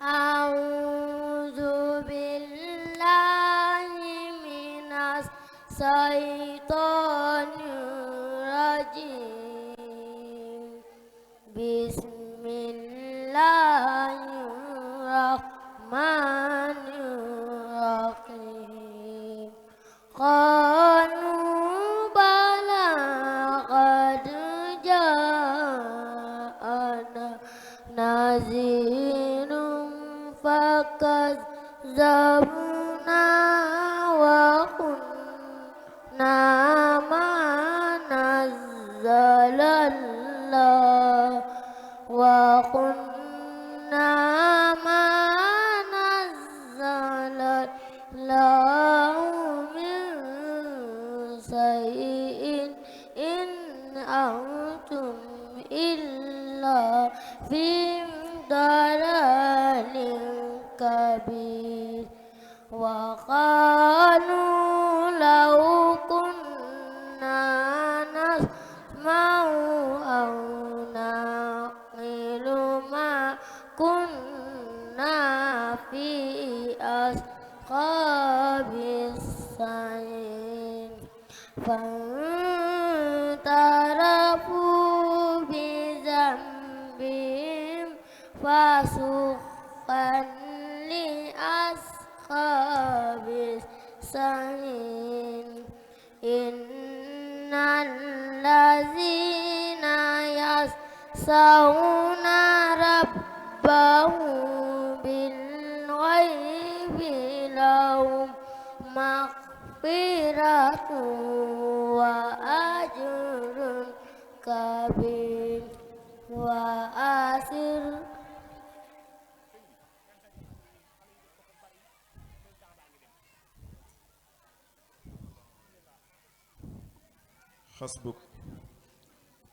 أعوذ بالله من الشيطان الرجيم بسم الله الرحمن الرحيم قالوا بلى قد جاءنا نذير فكذبنا وقلنا ما نزل الله وقلنا ما نزل الله من شيء إن أنتم إلا في ضلال كبير وقالوا لو كنا نسمع أو نعقل ما كنا في أصحاب السعير فاعترفوا بذنبهم فسحقا لأصحاب السعير إن الذين يخشون ربهم بالغيب لهم مغفرة وأجر كبير وأسر حسبك